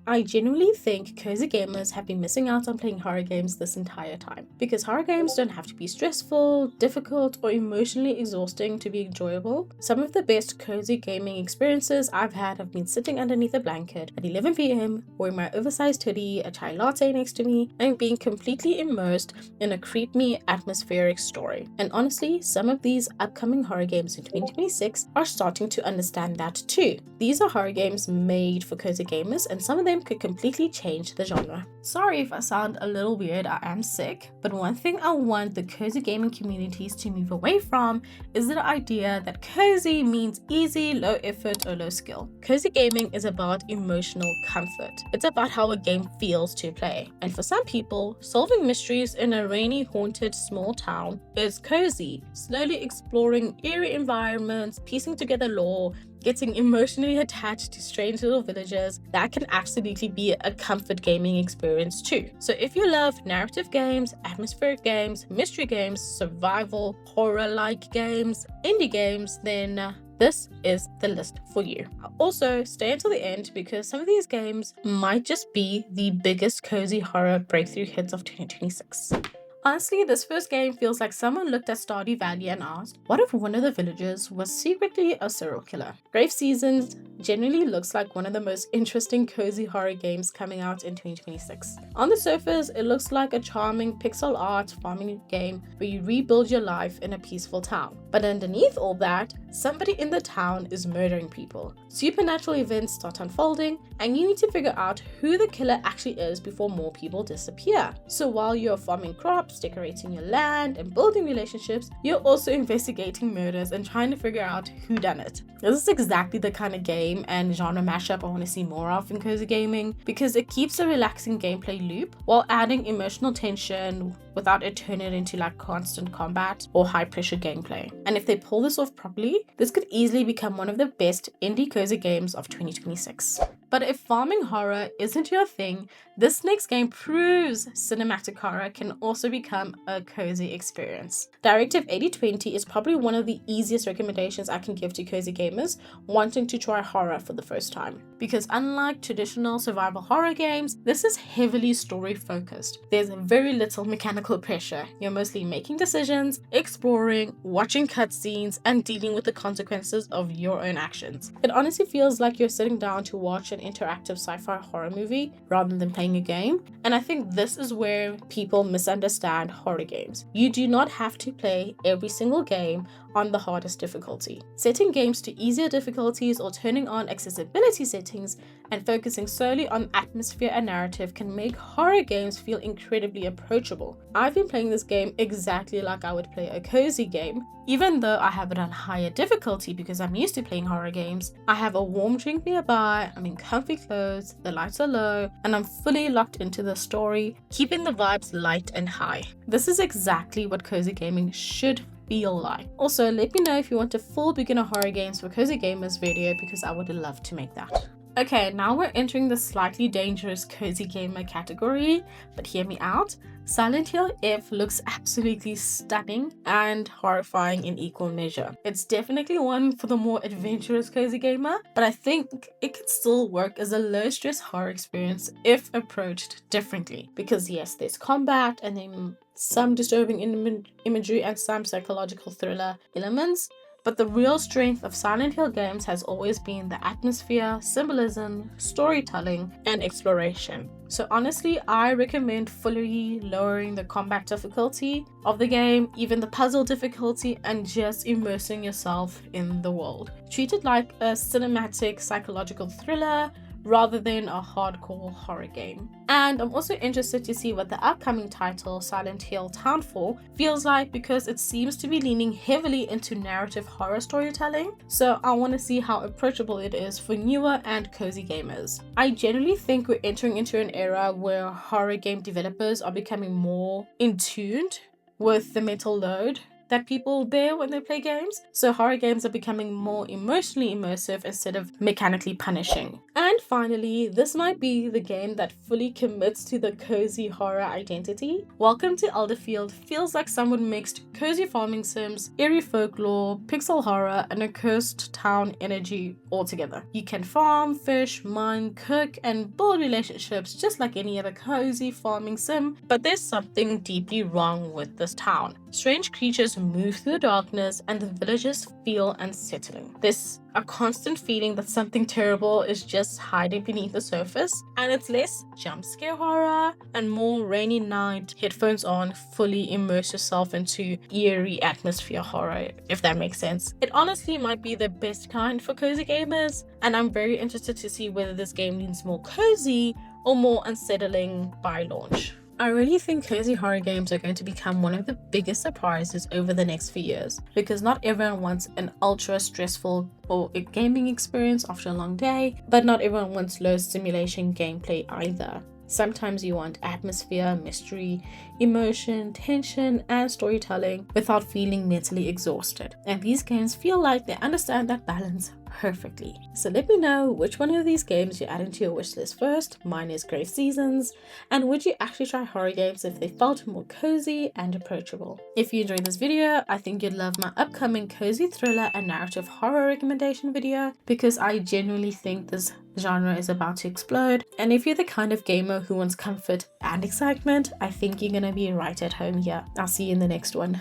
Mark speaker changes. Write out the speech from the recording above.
Speaker 1: I genuinely think cozy gamers have been missing out on playing horror games this entire time, because horror games don't have to be stressful, difficult, or emotionally exhausting to be enjoyable. Some of the best cozy gaming experiences I've had have been sitting underneath a blanket at 11 p.m, wearing my oversized hoodie, a chai latte next to me, and being completely immersed in a creepy, atmospheric story. And honestly, some of these upcoming horror games in 2026 are starting to understand that too. These are horror games made for cozy gamers, and some of them could completely change the genre. Sorry if I sound a little weird, I am sick, but one thing I want the cozy gaming communities to move away from is the idea that cozy means easy, low effort, or low skill. Cozy gaming is about emotional comfort. It's about how a game feels to play. And for some people, solving mysteries in a rainy, haunted small town is cozy. Slowly exploring eerie environments, piecing together lore, getting emotionally attached to strange little villages, that can absolutely be a comfort gaming experience too. So if you love narrative games, atmospheric games, mystery games, survival, horror-like games, indie games, then this is the list for you. Also, stay until the end because some of these games might just be the biggest cozy horror breakthrough hits of 2026. Honestly, this first game feels like someone looked at Stardew Valley and asked, what if one of the villagers was secretly a serial killer? Grave Seasons generally looks like one of the most interesting cozy horror games coming out in 2026. On the surface, it looks like a charming pixel art farming game where you rebuild your life in a peaceful town. But underneath all that, somebody in the town is murdering people. Supernatural events start unfolding, and you need to figure out who the killer actually is before more people disappear. So while you're farming crops, decorating your land, and building relationships, you're also investigating murders and trying to figure out who done it. This is exactly the kind of game and genre mashup I want to see more of in cozy gaming, because it keeps a relaxing gameplay loop while adding emotional tension without it turning into like constant combat or high pressure gameplay. And if they pull this off properly, this could easily become one of the best indie cozy games of 2026. But if farming horror isn't your thing, this next game proves cinematic horror can also become a cozy experience. Directive 8020 is probably one of the easiest recommendations I can give to cozy gamers wanting to try horror for the first time. Because unlike traditional survival horror games, this is heavily story focused. There's very little mechanical pressure. You're mostly making decisions, exploring, watching cutscenes, and dealing with the consequences of your own actions. It honestly feels like you're sitting down to watch an interactive sci-fi horror movie rather than playing a game. And I think this is where people misunderstand horror games. You do not have to play every single game on the hardest difficulty. Setting games to easier difficulties or turning on accessibility settings and focusing solely on atmosphere and narrative can make horror games feel incredibly approachable. I've been playing this game exactly like I would play a cozy game. Even though I have it on higher difficulty because I'm used to playing horror games, I have a warm drink nearby, I'm in comfy clothes, the lights are low, and I'm fully locked into the story, keeping the vibes light and high. This is exactly what cozy gaming should feel like. Also, let me know if you want a full beginner horror games for cozy gamers video because I would love to make that. Okay, now we're entering the slightly dangerous cozy gamer category, but hear me out. Silent Hill F looks absolutely stunning and horrifying in equal measure. It's definitely one for the more adventurous cozy gamer, but I think it could still work as a low-stress horror experience if approached differently. Because yes, there's combat and then some disturbing imagery and some psychological thriller elements, but the real strength of Silent Hill games has always been the atmosphere, symbolism, storytelling, and exploration. So honestly, I recommend fully lowering the combat difficulty of the game, even the puzzle difficulty, and just immersing yourself in the world. Treat it like a cinematic psychological thriller rather than a hardcore horror game. And I'm also interested to see what the upcoming title, Silent Hill Townfall, feels like because it seems to be leaning heavily into narrative horror storytelling. So I want to see how approachable it is for newer and cozy gamers. I generally think we're entering into an era where horror game developers are becoming more in tune with the mental load that people bear when they play games. So horror games are becoming more emotionally immersive instead of mechanically punishing. And finally, this might be the game that fully commits to the cozy horror identity. Welcome to Elderfield feels like someone mixed cozy farming sims, eerie folklore, pixel horror, and a cursed town energy all together. You can farm, fish, mine, cook, and build relationships just like any other cozy farming sim, but there's something deeply wrong with this town. Strange creatures move through the darkness and the villagers feel unsettling. There's a constant feeling that something terrible is just hiding beneath the surface, and it's less jump scare horror and more rainy night, headphones on, fully immerse yourself into eerie atmosphere horror, if that makes sense. It honestly might be the best kind for cozy gamers, and I'm very interested to see whether this game leans more cozy or more unsettling by launch. I really think cozy horror games are going to become one of the biggest surprises over the next few years, because not everyone wants an ultra stressful or a gaming experience after a long day, but not everyone wants low stimulation gameplay either. Sometimes you want atmosphere, mystery, emotion, tension, and storytelling without feeling mentally exhausted. And these games feel like they understand that balance perfectly. So let me know which one of these games you add into your wishlist first. Mine is Grave Seasons. And would you actually try horror games if they felt more cozy and approachable? If you enjoyed this video, I think you'd love my upcoming cozy thriller and narrative horror recommendation video, because I genuinely think this genre is about to explode. And if you're the kind of gamer who wants comfort and excitement, I think you're gonna be right at home here. I'll see you in the next one.